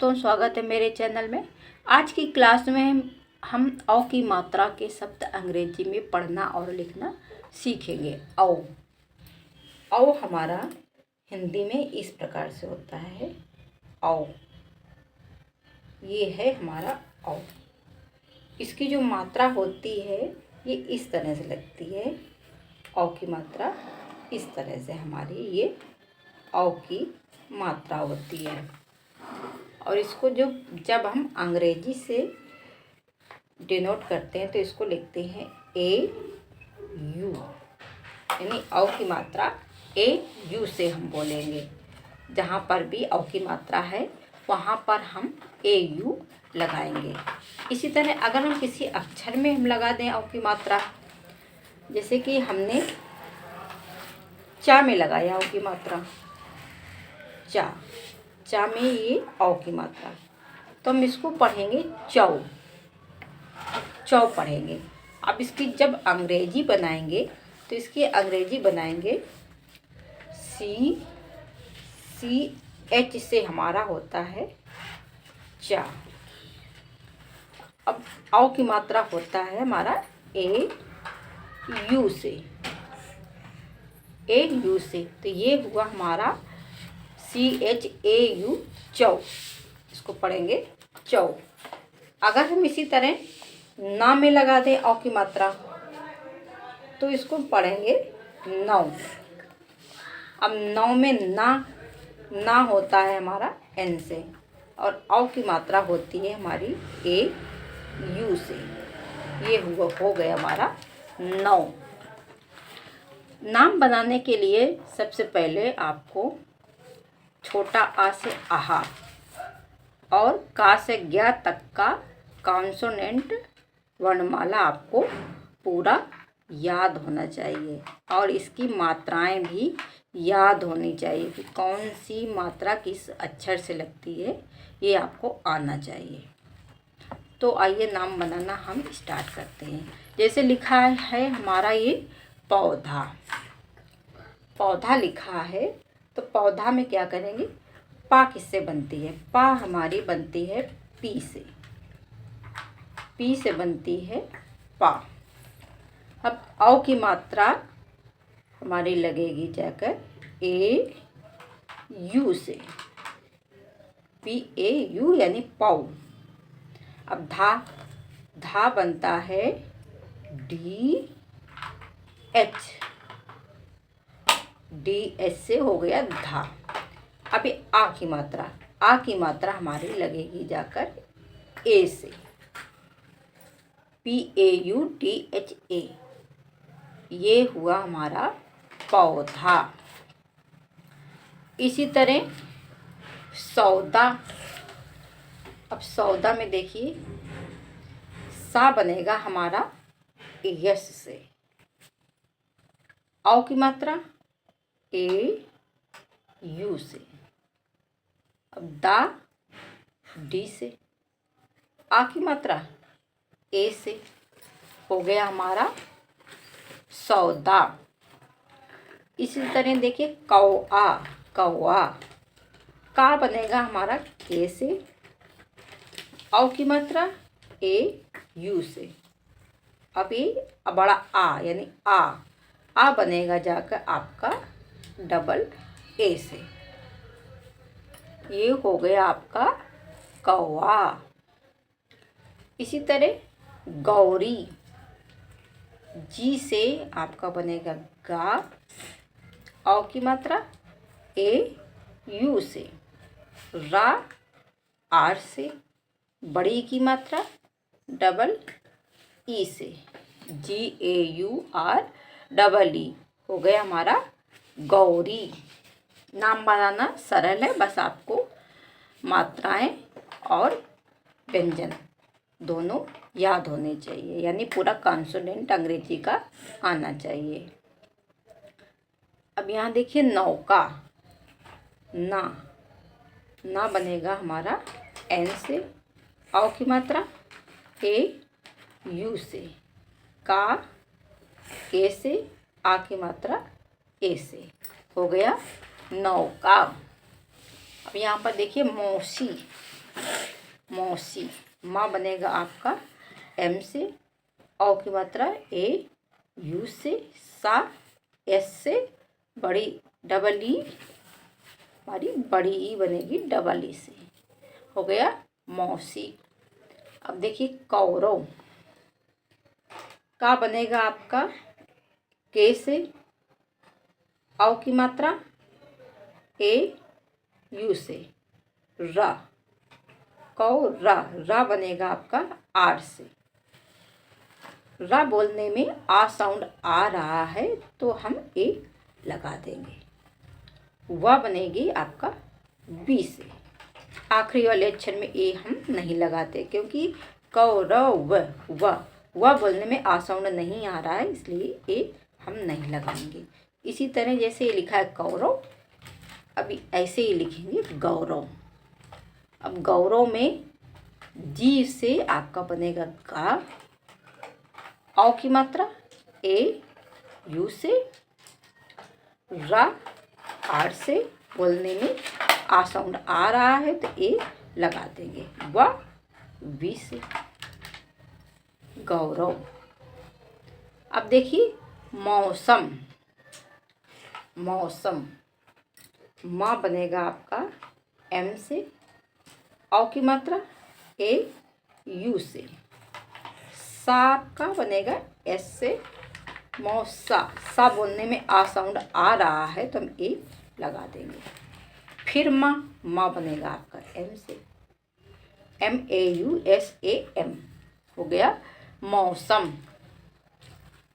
दोस्तों, स्वागत है मेरे चैनल में। आज की क्लास में हम औ की मात्रा के शब्द अंग्रेजी में पढ़ना और लिखना सीखेंगे। औ औ हमारा हिंदी में इस प्रकार से होता है। औ ये है हमारा औ। इसकी जो मात्रा होती है ये इस तरह से लगती है। औ की मात्रा इस तरह से हमारी ये औ की मात्रा होती है। और इसको जब हम अंग्रेजी से डिनोट करते हैं तो इसको लिखते हैं AU, यानी औ की मात्रा AU से हम बोलेंगे। जहाँ पर भी औ की मात्रा है वहाँ पर हम AU लगाएंगे। इसी तरह अगर हम किसी अक्षर में हम लगा दें औ की मात्रा, जैसे कि हमने चा में लगाया औ की मात्रा, चा में ये औ की मात्रा, तो हम इसको पढ़ेंगे चौ पढ़ेंगे। अब इसकी जब अंग्रेजी बनाएंगे तो इसकी अंग्रेजी बनाएंगे CH से हमारा होता है चा। अब औ की मात्रा होता है हमारा AU से, तो ये हुआ हमारा CHAU चौ। इसको पढ़ेंगे चौ। अगर हम इसी तरह ना में लगा दें औ की मात्रा तो इसको पढ़ेंगे नौ। अब नौ में ना होता है हमारा N से, और औ की मात्रा होती है हमारी AU से। ये हो गया हमारा नौ। नाम बनाने के लिए सबसे पहले आपको छोटा आ से आहा और का से ज्ञा तक का कॉन्सोनेंट वर्णमाला आपको पूरा याद होना चाहिए, और इसकी मात्राएं भी याद होनी चाहिए कि कौन सी मात्रा किस अक्षर से लगती है, ये आपको आना चाहिए। तो आइए नाम बनाना हम स्टार्ट करते हैं। जैसे लिखा है हमारा ये पौधा लिखा है, तो पौधा में क्या करेंगे, पा किससे बनती है? पा हमारी बनती है पी से बनती है पा। अब औ की मात्रा हमारी लगेगी जाकर AU से, PAU यानी पाऊ। अब धा बनता है DH से हो गया धा। अब ये आ की मात्रा हमारी लगेगी जाकर A से, PAUDHA। ये हुआ हमारा पौधा। इसी तरह सौदा। अब सौदा में देखिए सा बनेगा हमारा यस से, औ की मात्रा AU से। अब D से, आ की मात्रा A से, हो गया हमारा सौदा। इसी तरह देखिए कौआ, का बनेगा हमारा K से, औ की मात्रा AU से। अब ये बड़ा आ यानी आ बनेगा जाकर आपका डबल A से। ये हो गया आपका कौआ। इसी तरह गौरी, जी से आपका बनेगा गा, औ की मात्रा AU से। आर से, बड़ी की मात्रा डबल ई से, GAUREE। हो गया हमारा गौरी। नाम बनाना सरल है, बस आपको मात्राएं और व्यंजन दोनों याद होने चाहिए, यानी पूरा कॉन्सोनेंट अंग्रेजी का आना चाहिए। अब यहाँ देखिए नौका, ना बनेगा हमारा N से, औ की मात्रा AU से, का A से, आ की मात्रा A से। हो गया नौका। अब यहाँ पर देखिए मौसी। माँ बनेगा आपका एम से, औ की मात्रा ए, यू से, सा एस से, बड़ी डबल ई, हमारी बड़ी ई बनेगी डबल ई से। हो गया मौसी। अब देखिए कौरव। का बनेगा आपका के से, औ की मात्रा ए, यू से, रा, कौरा। रा बनेगा आपका आर से। रा बोलने में आ साउंड आ रहा है तो हम ए लगा देंगे। वा बनेगी आपका बी से। आखिरी वाले अक्षर में ए हम नहीं लगाते क्योंकि कौरव व बोलने में आ साउंड नहीं आ रहा है, इसलिए ए हम नहीं लगाएंगे। इसी तरह जैसे ये लिखा है कौरव, अभी ऐसे ही लिखेंगे गौरव। अब गौरव में जी से आपका बनेगा गा, औ की मात्रा ए, यू से, रा आर से। बोलने में आ साउंड आ रहा है तो ए लगा देंगे। व वी से गौरव। अब देखिए मौसम। मौसम। माँ बनेगा आपका एम से, औ की मात्रा ए, यू से। सा आपका बनेगा एस से। मौसा। सा बोलने में आ साउंड आ रहा है तो हम ए लगा देंगे। फिर माँ बनेगा आपका एम से, MAUSAM। हो गया मौसम।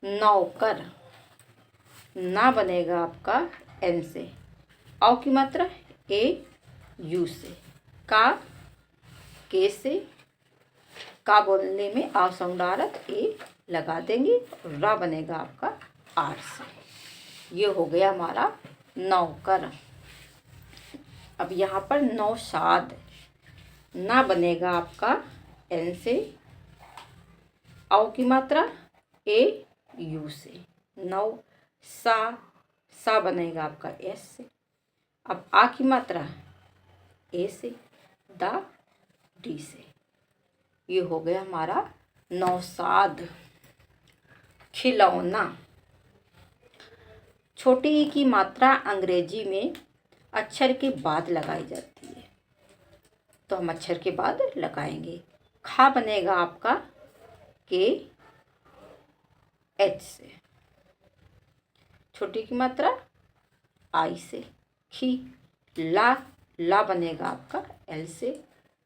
नौकर। ना बनेगा आपका एन से, औ की मात्रा ए, यू से। का के से, का बोलने में आ साउंड आ रहा तो ए लगा देंगे। रा बनेगा आपका आर से। ये हो गया हमारा नौकर। अब यहाँ पर नौशाद। ना बनेगा आपका एन से, औ की मात्रा ए, यू से। नौ सा बनेगा आपका एस से। अब आ की मात्रा ए से, दा डी से। ये हो गया हमारा नौशाद। खिलौना। छोटी ई की मात्रा अंग्रेजी में अक्षर के बाद लगाई जाती है, तो हम अक्षर के बाद लगाएंगे। खा बनेगा आपका के, एच से। छोटी की मात्रा आई से। खी। ला बनेगा आपका एल से,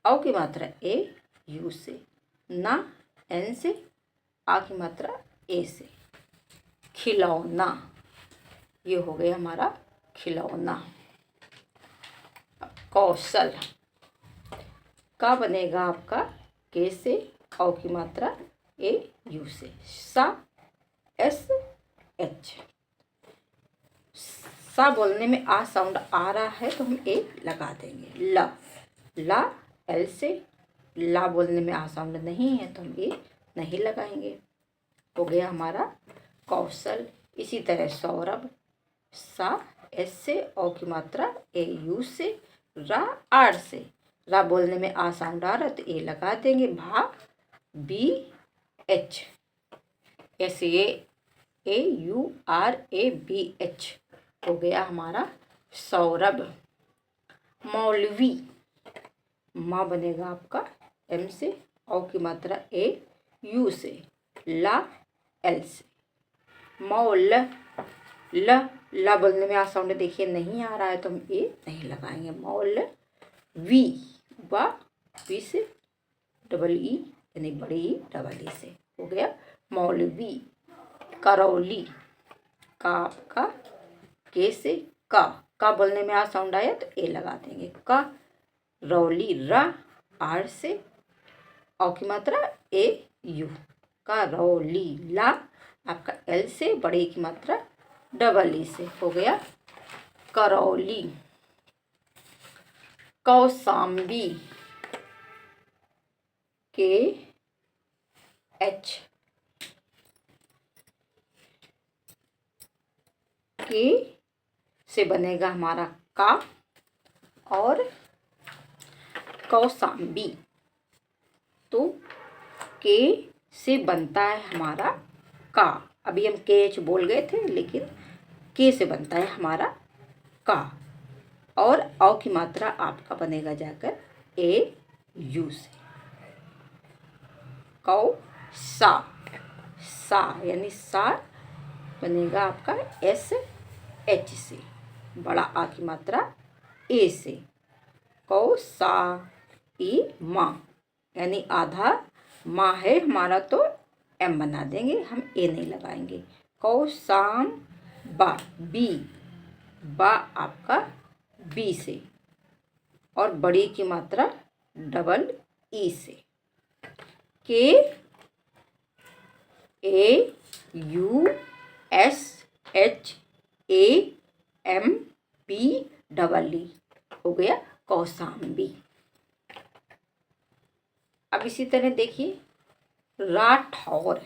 औ की मात्रा ए, यू से। ना एन से, आ की मात्रा ए से। खिलौना। ये हो गया हमारा खिलौना। कौशल। का बनेगा आपका के से, औ की मात्रा ए, यू से। सा एस एच। सा बोलने में आ साउंड आ रहा है तो हम ए लगा देंगे। ला एल से। ला बोलने में आ साउंड नहीं है तो हम ए नहीं लगाएंगे। हो गया हमारा कौशल। इसी तरह सौरभ। सा एस से, औ की मात्रा ए, यू से। रा आर से। रा बोलने में आ साउंड आ रहा तो ए लगा देंगे। भा बी एच, SAURABH। हो गया हमारा सौरभ। मौलवी। माँ बनेगा आपका एम से, औ की मात्रा ए, यू से। ला एल से। मौल। ला बोलने में आ साउंड देखिए नहीं आ रहा है तो हम ए नहीं लगाएंगे। मौल वी। वा वी से, डबल ई यानी बड़ी ई डबल ई से। हो गया मौलवी। करौली। का आपका के से, का बोलने में आ साउंड आया तो ए लगा देंगे। का रौली। रा आर से, औ की मात्रा ए, यू। का रौली। ला आपका एल से, बड़ी की मात्रा डबल ई से। हो गया करौली। कौसाम्बी। के एच। के से बनेगा हमारा का, और कौसाम्बी। तो के से बनता है हमारा का। अभी हम के एच बोल गए थे, लेकिन के से बनता है हमारा का। और औ की मात्रा आपका बनेगा जाकर ए यू से। कौ सा, सा यानी सा बनेगा आपका एस एच से। बड़ा आ की मात्रा ए से। कौ सा ई माँ, यानी आधा माँ है हमारा तो एम बना देंगे, हम ए नहीं लगाएंगे। कौसाम बा, बी, बा आपका बी से। और बड़ी की मात्रा डबल ई से। K A U S H A M P double E हो गया कौसाम्बी। अब इसी तरह देखिए राठौर।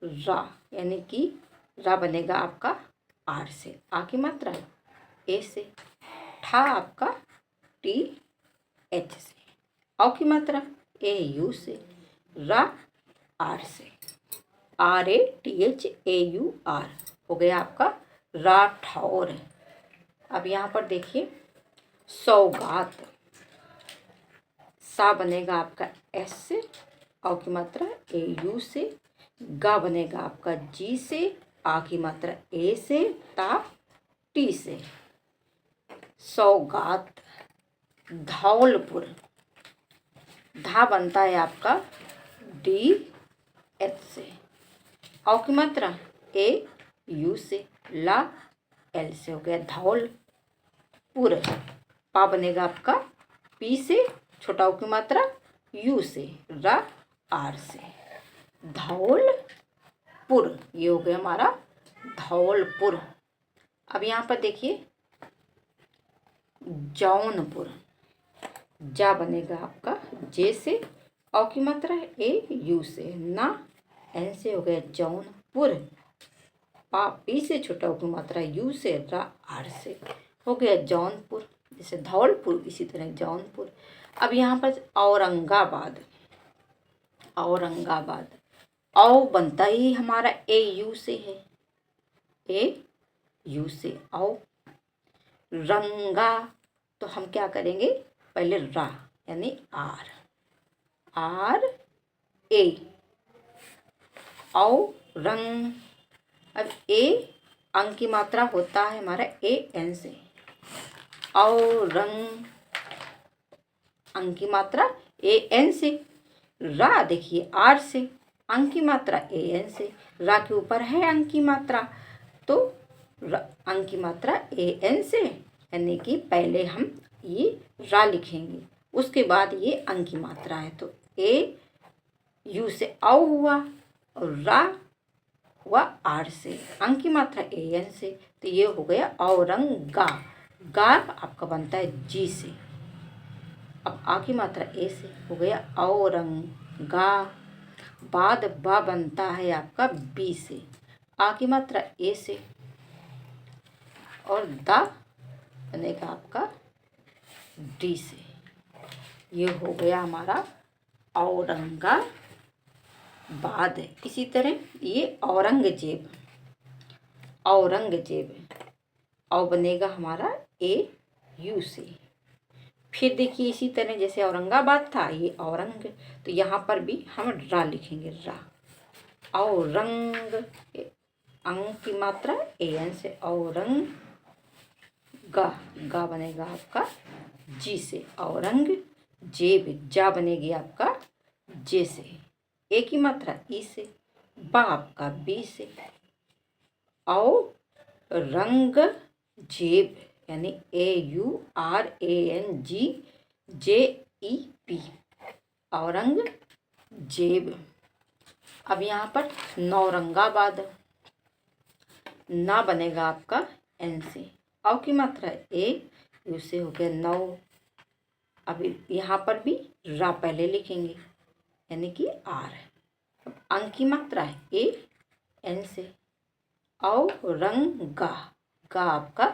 रा यानी कि रा बनेगा आपका आर से, आ की मात्रा ए से। ठा आपका टी एच से। औ की मात्रा ए यू से। रा आर से, R A T H A U R हो गया आपका राठौर। अब यहाँ पर देखिए सौगात। सा बनेगा आपका एस से, औ की मात्रा ए यू से। गा बनेगा आपका जी से, आ की मात्रा ए से, ता टी से। सौगात। धौलपुर। धा बनता है आपका डी एच से। औ की मात्रा ए यू से। ला एल से हो गया धौलपुर। पा बनेगा आपका पी से, छोटा ओ की मात्रा यू से। रा आर से। धौलपुर, ये हो गया हमारा धौलपुर। अब यहाँ पर देखिए जौनपुर। जा बनेगा आपका जे से, औ की मात्रा है ए यू से। ना एन से हो गया जौनपुर। पा पी से, छोटा की मात्रा यू से। रा आर से हो गया जौनपुर। जैसे धौलपुर इसी तरह जौनपुर। अब यहाँ पर औरंगाबाद। औरंगाबाद। औ बनता ही हमारा ए यू से है, ए यू से औ। रंगा, तो हम क्या करेंगे, पहले रा यानी आर, आर ए औ रंग। अब ए अंग की मात्रा होता है हमारा ए एन से। औ रंग अंग की मात्रा ए एन से। रा देखिए आर से, अंग की मात्रा ए एन से। रा के ऊपर है अंग की मात्रा, तो अंग की मात्रा ए एन से, यानी कि पहले हम ये रा लिखेंगे, उसके बाद ये अंग की मात्रा है। तो ए यू से औ हुआ और रा हुआ आर से, अंग की मात्रा ए एन से। तो ये हो गया औरंगा। गा आपका बनता है जी से। अब आ की मात्रा ए से हो गया औरंगा। बाद बा बनता है आपका बी से, आ की मात्रा ए से। और दा बनेगा आपका डी से। ये हो गया हमारा औरंगाबाद। इसी तरह ये औरंगजेब। औरंगजेब औ बनेगा हमारा ए यू से। फिर देखिए इसी तरह जैसे औरंगाबाद था, ये औरंग, तो यहाँ पर भी हम रा लिखेंगे, रा। औरंग अंग की मात्रा ए एन से। औरंग गा, गा बनेगा आपका जी से। औरंग जेब, जा बनेगी आपका जे से। ए की मात्रा ई से। बा आपका बी से। औ रंग जेब यानी A U R A N G J E B, Aurangzeb. अब यहाँ पर नौरंगाबाद। ना बनेगा आपका एन से। औ की मात्रा ए यू से हो गया नौ। अभी यहाँ पर भी रा पहले लिखेंगे, यानी कि आर। अब अंग की मात्रा है ए एन से। औ रंगा, गा आपका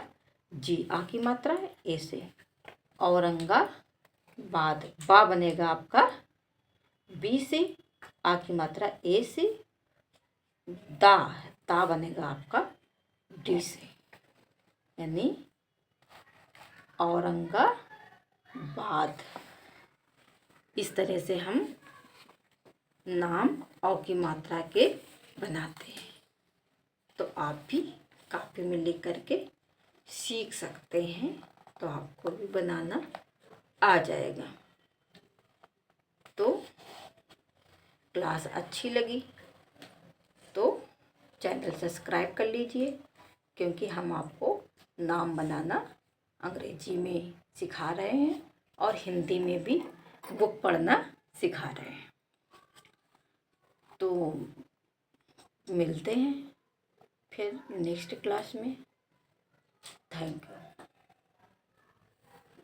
जी, आ की मात्रा है ए से। औरंगाबाद। बाद। बा बनेगा आपका बी से, आ की मात्रा ए से, दा, ता बनेगा आपका डी से, यानी औरंगाबाद। इस तरह से हम नाम औ की मात्रा के बनाते हैं। तो आप भी कापी में लिख करके सीख सकते हैं, तो आपको भी बनाना आ जाएगा। तो क्लास अच्छी लगी तो चैनल सब्सक्राइब कर लीजिए, क्योंकि हम आपको नाम बनाना अंग्रेजी में सिखा रहे हैं और हिंदी में भी बुक पढ़ना सिखा रहे हैं। तो मिलते हैं फिर नेक्स्ट क्लास में। Thank you.